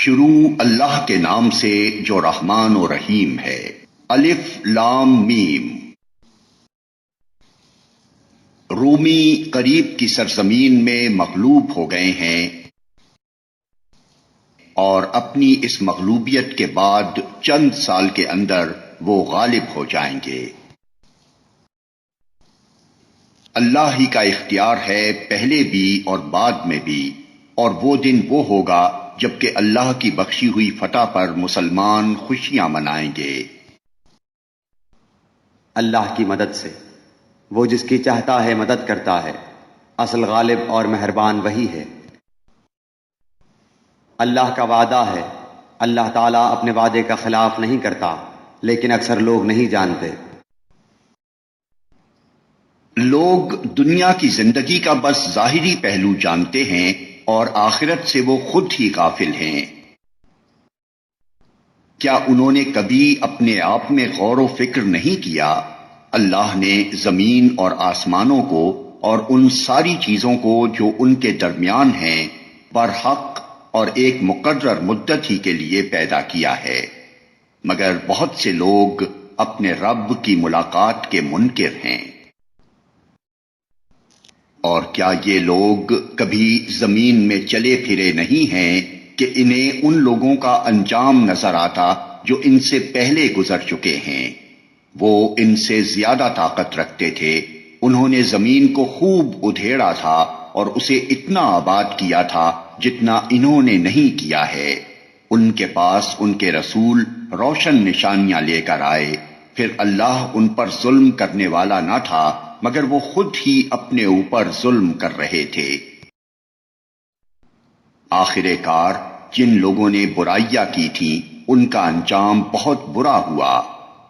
شروع اللہ کے نام سے جو رحمان و رحیم ہے۔ الف لام میم۔ رومی قریب کی سرزمین میں مغلوب ہو گئے ہیں اور اپنی اس مغلوبیت کے بعد چند سال کے اندر وہ غالب ہو جائیں گے۔ اللہ ہی کا اختیار ہے پہلے بھی اور بعد میں بھی، اور وہ دن وہ ہوگا جبکہ اللہ کی بخشی ہوئی فتح پر مسلمان خوشیاں منائیں گے۔ اللہ کی مدد سے، وہ جس کی چاہتا ہے مدد کرتا ہے، اصل غالب اور مہربان وہی ہے۔ اللہ کا وعدہ ہے، اللہ تعالیٰ اپنے وعدے کا خلاف نہیں کرتا، لیکن اکثر لوگ نہیں جانتے۔ لوگ دنیا کی زندگی کا بس ظاہری پہلو جانتے ہیں اور آخرت سے وہ خود ہی غافل ہیں۔ کیا انہوں نے کبھی اپنے آپ میں غور و فکر نہیں کیا؟ اللہ نے زمین اور آسمانوں کو اور ان ساری چیزوں کو جو ان کے درمیان ہیں برحق اور ایک مقرر مدت ہی کے لیے پیدا کیا ہے، مگر بہت سے لوگ اپنے رب کی ملاقات کے منکر ہیں۔ اور کیا یہ لوگ کبھی زمین میں چلے پھرے نہیں ہیں کہ انہیں ان لوگوں کا انجام نظر آتا جو ان سے پہلے گزر چکے ہیں؟ وہ ان سے زیادہ طاقت رکھتے تھے، انہوں نے زمین کو خوب ادھیڑا تھا اور اسے اتنا آباد کیا تھا جتنا انہوں نے نہیں کیا ہے۔ ان کے پاس ان کے رسول روشن نشانیاں لے کر آئے، پھر اللہ ان پر ظلم کرنے والا نہ تھا مگر وہ خود ہی اپنے اوپر ظلم کر رہے تھے۔ آخر کار جن لوگوں نے برائیاں کی تھیں ان کا انجام بہت برا ہوا،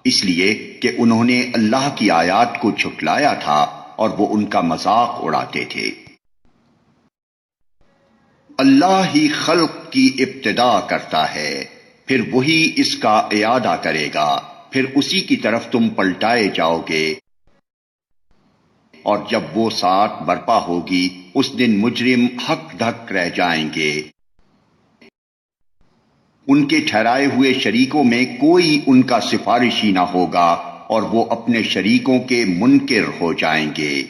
اس لیے کہ انہوں نے اللہ کی آیات کو جھٹلایا تھا اور وہ ان کا مذاق اڑاتے تھے۔ اللہ ہی خلق کی ابتدا کرتا ہے، پھر وہی اس کا اعادہ کرے گا، پھر اسی کی طرف تم پلٹائے جاؤ گے۔ اور جب وہ ساعت برپا ہوگی اس دن مجرم ہک دھک رہ جائیں گے۔ ان کے ٹھہرائے ہوئے شریکوں میں کوئی ان کا سفارشی نہ ہوگا اور وہ اپنے شریکوں کے منکر ہو جائیں گے۔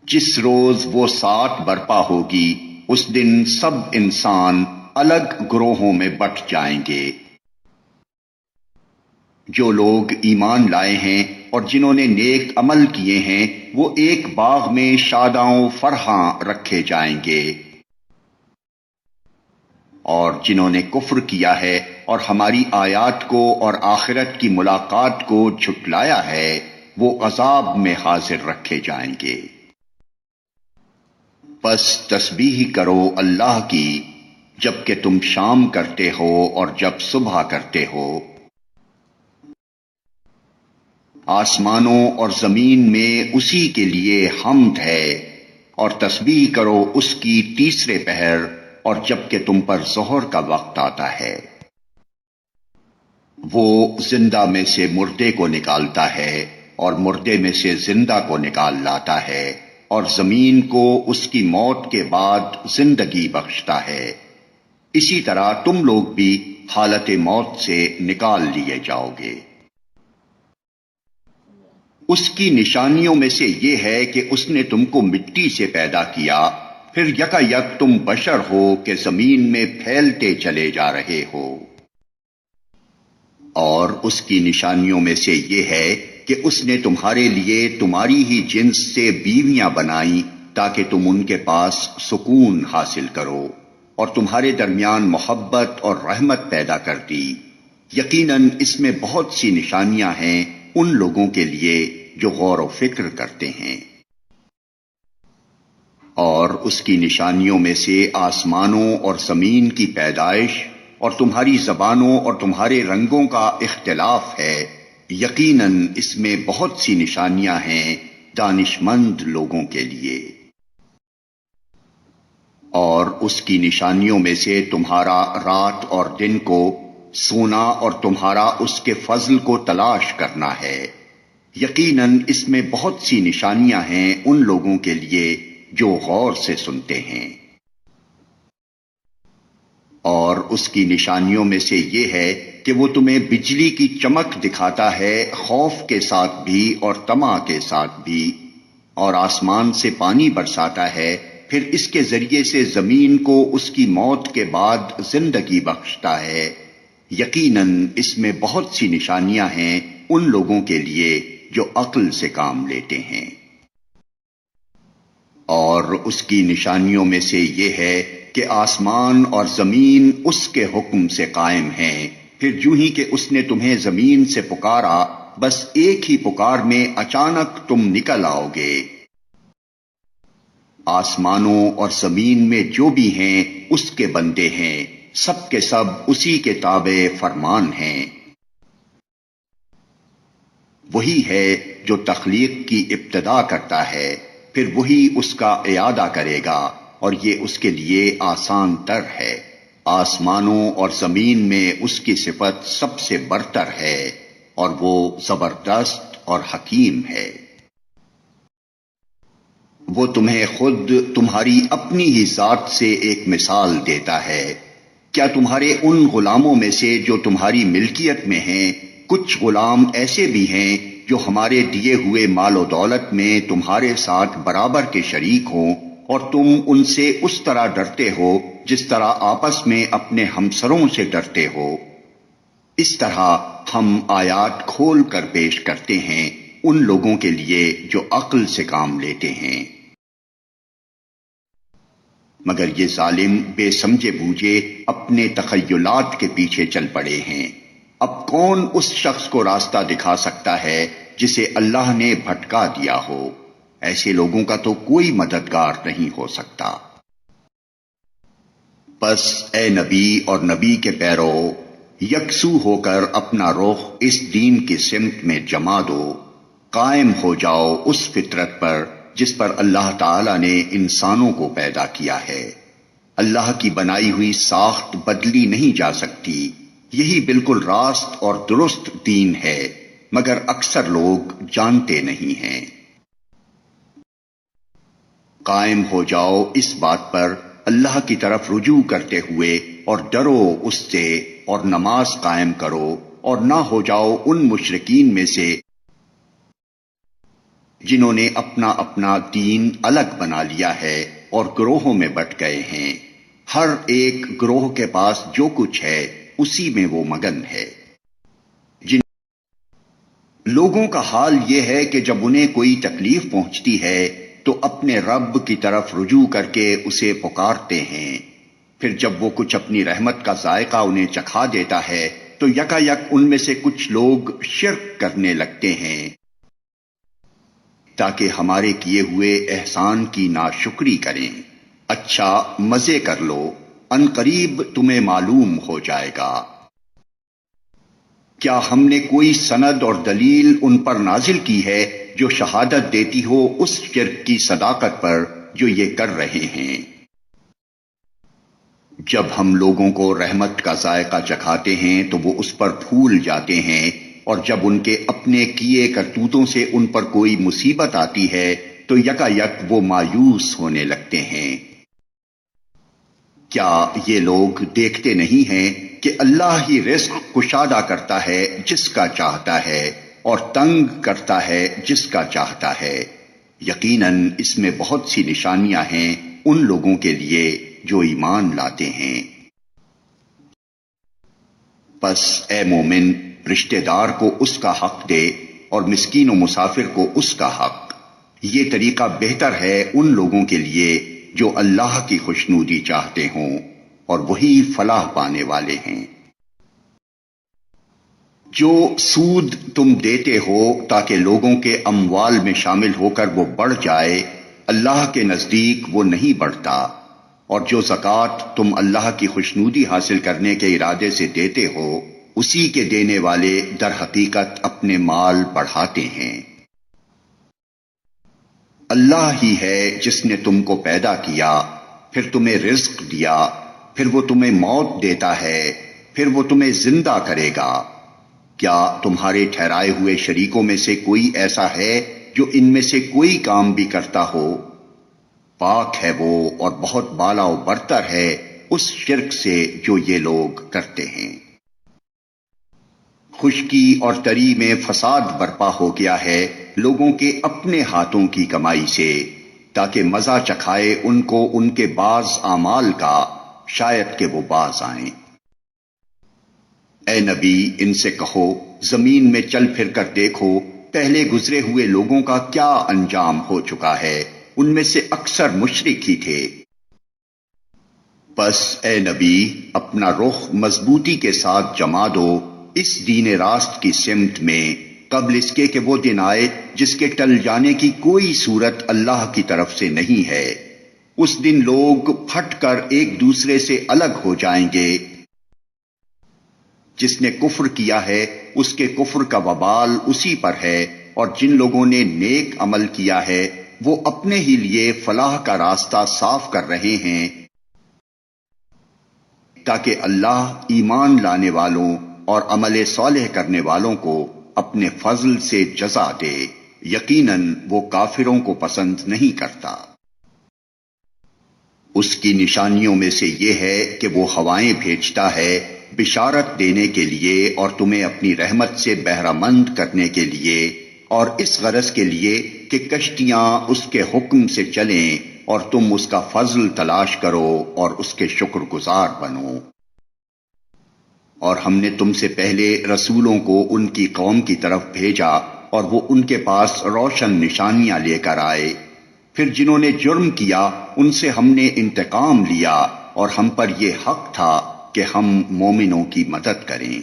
جس روز وہ ساعت برپا ہوگی اس دن سب انسان الگ گروہوں میں بٹ جائیں گے۔ جو لوگ ایمان لائے ہیں اور جنہوں نے نیک عمل کیے ہیں وہ ایک باغ میں شاداں و فرحاں رکھے جائیں گے، اور جنہوں نے کفر کیا ہے اور ہماری آیات کو اور آخرت کی ملاقات کو جھٹلایا ہے وہ عذاب میں حاضر رکھے جائیں گے۔ پس تسبیح کرو اللہ کی جب کہ تم شام کرتے ہو اور جب صبح کرتے ہو۔ آسمانوں اور زمین میں اسی کے لیے حمد ہے، اور تسبیح کرو اس کی تیسرے پہر اور جب کہ تم پر ظہر کا وقت آتا ہے۔ وہ زندہ میں سے مردے کو نکالتا ہے اور مردے میں سے زندہ کو نکال لاتا ہے، اور زمین کو اس کی موت کے بعد زندگی بخشتا ہے۔ اسی طرح تم لوگ بھی حالت موت سے نکال لیے جاؤ گے۔ اس کی نشانیوں میں سے یہ ہے کہ اس نے تم کو مٹی سے پیدا کیا، پھر یکا یک تم بشر ہو کہ زمین میں پھیلتے چلے جا رہے ہو۔ اور اس کی نشانیوں میں سے یہ ہے کہ اس نے تمہارے لیے تمہاری ہی جنس سے بیویاں بنائیں تاکہ تم ان کے پاس سکون حاصل کرو، اور تمہارے درمیان محبت اور رحمت پیدا کر دی۔ یقیناً اس میں بہت سی نشانیاں ہیں ان لوگوں کے لیے جو غور و فکر کرتے ہیں۔ اور اس کی نشانیوں میں سے آسمانوں اور زمین کی پیدائش اور تمہاری زبانوں اور تمہارے رنگوں کا اختلاف ہے، یقیناً اس میں بہت سی نشانیاں ہیں دانش مند لوگوں کے لیے۔ اور اس کی نشانیوں میں سے تمہارا رات اور دن کو سونا اور تمہارا اس کے فضل کو تلاش کرنا ہے، یقیناً اس میں بہت سی نشانیاں ہیں ان لوگوں کے لیے جو غور سے سنتے ہیں۔ اس کی نشانیوں میں سے یہ ہے کہ وہ تمہیں بجلی کی چمک دکھاتا ہے، خوف کے ساتھ بھی اور طمع کے ساتھ بھی، اور آسمان سے پانی برساتا ہے، پھر اس کے ذریعے سے زمین کو اس کی موت کے بعد زندگی بخشتا ہے۔ یقیناً اس میں بہت سی نشانیاں ہیں ان لوگوں کے لیے جو عقل سے کام لیتے ہیں۔ اور اس کی نشانیوں میں سے یہ ہے کہ آسمان اور زمین اس کے حکم سے قائم ہیں، پھر جو ہی کہ اس نے تمہیں زمین سے پکارا، بس ایک ہی پکار میں اچانک تم نکل آؤ گے۔ آسمانوں اور زمین میں جو بھی ہیں اس کے بندے ہیں، سب کے سب اسی کے تابع فرمان ہیں۔ وہی ہے جو تخلیق کی ابتدا کرتا ہے، پھر وہی اس کا اعادہ کرے گا، اور یہ اس کے لیے آسان تر ہے۔ آسمانوں اور زمین میں اس کی صفت سب سے برتر ہے، اور وہ زبردست اور حکیم ہے۔ وہ تمہیں خود تمہاری اپنی ہی ذات سے ایک مثال دیتا ہے۔ کیا تمہارے ان غلاموں میں سے جو تمہاری ملکیت میں ہیں، کچھ غلام ایسے بھی ہیں جو ہمارے دیے ہوئے مال و دولت میں تمہارے ساتھ برابر کے شریک ہوں، اور تم ان سے اس طرح ڈرتے ہو جس طرح آپس میں اپنے ہمسروں سے ڈرتے ہو؟ اس طرح ہم آیات کھول کر پیش کرتے ہیں ان لوگوں کے لیے جو عقل سے کام لیتے ہیں۔ مگر یہ ظالم بے سمجھے بوجھے اپنے تخیلات کے پیچھے چل پڑے ہیں۔ اب کون اس شخص کو راستہ دکھا سکتا ہے جسے اللہ نے بھٹکا دیا ہو؟ ایسے لوگوں کا تو کوئی مددگار نہیں ہو سکتا۔ پس اے نبی اور نبی کے پیرو، یکسو ہو کر اپنا رخ اس دین کی سمت میں جما دو، قائم ہو جاؤ اس فطرت پر جس پر اللہ تعالی نے انسانوں کو پیدا کیا ہے۔ اللہ کی بنائی ہوئی ساخت بدلی نہیں جا سکتی، یہی بالکل راست اور درست دین ہے، مگر اکثر لوگ جانتے نہیں ہیں۔ قائم ہو جاؤ اس بات پر اللہ کی طرف رجوع کرتے ہوئے، اور ڈرو اس سے، اور نماز قائم کرو، اور نہ ہو جاؤ ان مشرکین میں سے جنہوں نے اپنا اپنا دین الگ بنا لیا ہے اور گروہوں میں بٹ گئے ہیں۔ ہر ایک گروہ کے پاس جو کچھ ہے اسی میں وہ مگن ہے۔ جن لوگوں کا حال یہ ہے کہ جب انہیں کوئی تکلیف پہنچتی ہے تو اپنے رب کی طرف رجوع کر کے اسے پکارتے ہیں، پھر جب وہ کچھ اپنی رحمت کا ذائقہ انہیں چکھا دیتا ہے تو یکا یک ان میں سے کچھ لوگ شرک کرنے لگتے ہیں تاکہ ہمارے کیے ہوئے احسان کی ناشکری کریں۔ اچھا مزے کر لو، ان قریب تمہیں معلوم ہو جائے گا۔ کیا ہم نے کوئی سند اور دلیل ان پر نازل کی ہے جو شہادت دیتی ہو اس شرک کی صداقت پر جو یہ کر رہے ہیں؟ جب ہم لوگوں کو رحمت کا ذائقہ چکھاتے ہیں تو وہ اس پر پھول جاتے ہیں، اور جب ان کے اپنے کیے کرتوتوں سے ان پر کوئی مصیبت آتی ہے تو یکا یک وہ مایوس ہونے لگتے ہیں۔ کیا یہ لوگ دیکھتے نہیں ہیں کہ اللہ ہی رزق کشادہ کرتا ہے جس کا چاہتا ہے، اور تنگ کرتا ہے جس کا چاہتا ہے؟ یقیناً اس میں بہت سی نشانیاں ہیں ان لوگوں کے لیے جو ایمان لاتے ہیں۔ پس اے مومن، رشتہ دار کو اس کا حق دے اور مسکین و مسافر کو اس کا حق۔ یہ طریقہ بہتر ہے ان لوگوں کے لیے جو اللہ کی خوشنودی چاہتے ہوں، اور وہی فلاح پانے والے ہیں۔ جو سود تم دیتے ہو تاکہ لوگوں کے اموال میں شامل ہو کر وہ بڑھ جائے، اللہ کے نزدیک وہ نہیں بڑھتا، اور جو زکوٰۃ تم اللہ کی خوشنودی حاصل کرنے کے ارادے سے دیتے ہو، اسی کے دینے والے در حقیقت اپنے مال بڑھاتے ہیں۔ اللہ ہی ہے جس نے تم کو پیدا کیا، پھر تمہیں رزق دیا، پھر وہ تمہیں موت دیتا ہے، پھر وہ تمہیں زندہ کرے گا۔ کیا تمہارے ٹھہرائے ہوئے شریکوں میں سے کوئی ایسا ہے جو ان میں سے کوئی کام بھی کرتا ہو؟ پاک ہے وہ اور بہت بالا و برتر ہے اس شرک سے جو یہ لوگ کرتے ہیں۔ خشکی اور تری میں فساد برپا ہو گیا ہے لوگوں کے اپنے ہاتھوں کی کمائی سے، تاکہ مزہ چکھائے ان کو ان کے بعض اعمال کا، شاید کہ وہ باز آئیں۔ اے نبی، ان سے کہو زمین میں چل پھر کر دیکھو پہلے گزرے ہوئے لوگوں کا کیا انجام ہو چکا ہے، ان میں سے اکثر مشرک ہی تھے۔ بس اے نبی، اپنا رخ مضبوطی کے ساتھ جما دو اس دین راست کی سمت میں، قبل اس کے کہ وہ دن آئے جس کے ٹل جانے کی کوئی صورت اللہ کی طرف سے نہیں ہے۔ اس دن لوگ پھٹ کر ایک دوسرے سے الگ ہو جائیں گے۔ جس نے کفر کیا ہے اس کے کفر کا وبال اسی پر ہے، اور جن لوگوں نے نیک عمل کیا ہے وہ اپنے ہی لیے فلاح کا راستہ صاف کر رہے ہیں، تاکہ اللہ ایمان لانے والوں اور عمل صالح کرنے والوں کو اپنے فضل سے جزا دے، یقیناً وہ کافروں کو پسند نہیں کرتا۔ اس کی نشانیوں میں سے یہ ہے کہ وہ ہوائیں بھیجتا ہے بشارت دینے کے لیے اور تمہیں اپنی رحمت سے بہرہ مند کرنے کے لیے، اور اس غرض کے لیے کہ کشتیاں اس کے حکم سے چلیں اور تم اس کا فضل تلاش کرو اور اس کے شکر گزار بنو۔ اور ہم نے تم سے پہلے رسولوں کو ان کی قوم کی طرف بھیجا اور وہ ان کے پاس روشن نشانیاں لے کر آئے، پھر جنہوں نے جرم کیا ان سے ہم نے انتقام لیا، اور ہم پر یہ حق تھا کہ ہم مومنوں کی مدد کریں۔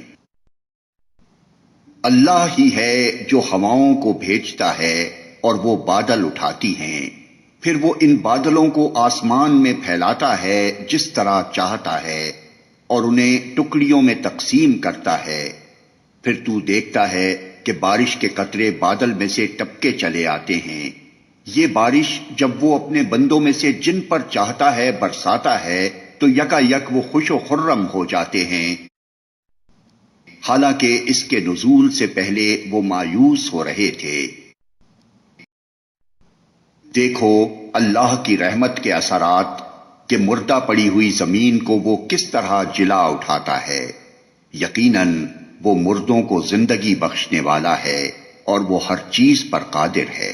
اللہ ہی ہے جو ہواؤں کو بھیجتا ہے اور وہ بادل اٹھاتی ہیں، پھر وہ ان بادلوں کو آسمان میں پھیلاتا ہے جس طرح چاہتا ہے، اور انہیں ٹکڑیوں میں تقسیم کرتا ہے، پھر تو دیکھتا ہے کہ بارش کے قطرے بادل میں سے ٹپکے چلے آتے ہیں۔ یہ بارش جب وہ اپنے بندوں میں سے جن پر چاہتا ہے برساتا ہے تو یکا یک وہ خوش و خرم ہو جاتے ہیں، حالانکہ اس کے نزول سے پہلے وہ مایوس ہو رہے تھے۔ دیکھو اللہ کی رحمت کے اثرات کہ مردہ پڑی ہوئی زمین کو وہ کس طرح جلا اٹھاتا ہے، یقیناً وہ مردوں کو زندگی بخشنے والا ہے اور وہ ہر چیز پر قادر ہے۔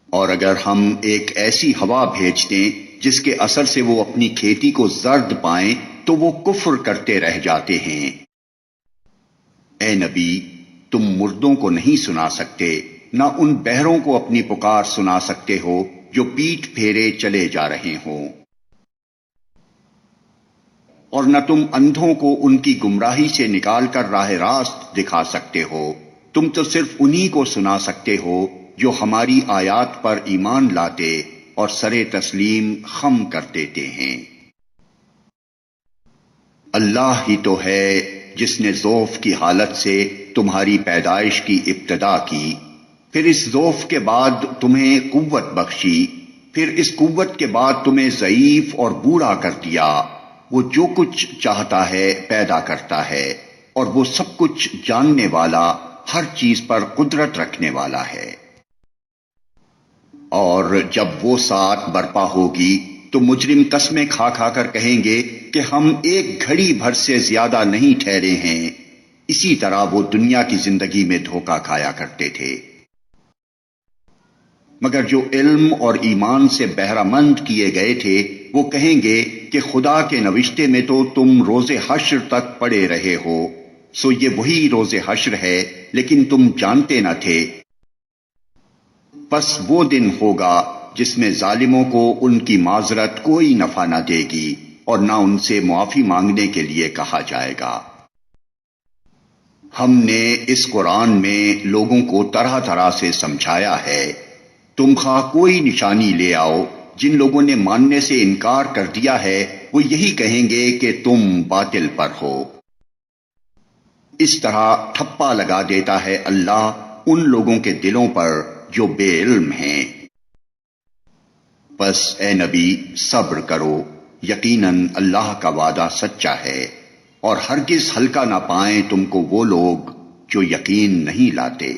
اور اگر ہم ایک ایسی ہوا بھیج دیں جس کے اثر سے وہ اپنی کھیتی کو زرد پائیں تو وہ کفر کرتے رہ جاتے ہیں۔ اے نبی، تم مردوں کو نہیں سنا سکتے، نہ ان بہروں کو اپنی پکار سنا سکتے ہو جو پیٹھ پھیرے چلے جا رہے ہوں، اور نہ تم اندھوں کو ان کی گمراہی سے نکال کر راہ راست دکھا سکتے ہو، تم تو صرف انہی کو سنا سکتے ہو جو ہماری آیات پر ایمان لاتے اور سرے تسلیم خم کر دیتے ہیں۔ اللہ ہی تو ہے جس نے ضعف کی حالت سے تمہاری پیدائش کی ابتدا کی، پھر اس ضعف کے بعد تمہیں قوت بخشی، پھر اس قوت کے بعد تمہیں ضعیف اور بوڑھا کر دیا۔ وہ جو کچھ چاہتا ہے پیدا کرتا ہے، اور وہ سب کچھ جاننے والا، ہر چیز پر قدرت رکھنے والا ہے۔ اور جب وہ ساعت برپا ہوگی تو مجرم قسمیں کھا کھا کر کہیں گے کہ ہم ایک گھڑی بھر سے زیادہ نہیں ٹھہرے ہیں، اسی طرح وہ دنیا کی زندگی میں دھوکہ کھایا کرتے تھے۔ مگر جو علم اور ایمان سے بہرہ مند کیے گئے تھے وہ کہیں گے کہ خدا کے نوشتے میں تو تم روز حشر تک پڑے رہے ہو، سو یہ وہی روز حشر ہے لیکن تم جانتے نہ تھے۔ پس وہ دن ہوگا جس میں ظالموں کو ان کی معذرت کوئی نفع نہ دے گی اور نہ ان سے معافی مانگنے کے لیے کہا جائے گا۔ ہم نے اس قرآن میں لوگوں کو طرح طرح سے سمجھایا ہے، تم خواہ کوئی نشانی لے آؤ، جن لوگوں نے ماننے سے انکار کر دیا ہے وہ یہی کہیں گے کہ تم باطل پر ہو۔ اس طرح ٹھپا لگا دیتا ہے اللہ ان لوگوں کے دلوں پر جو بے علم ہیں۔ بس اے نبی صبر کرو، یقیناً اللہ کا وعدہ سچا ہے، اور ہرگز ہلکا نہ پائیں تم کو وہ لوگ جو یقین نہیں لاتے۔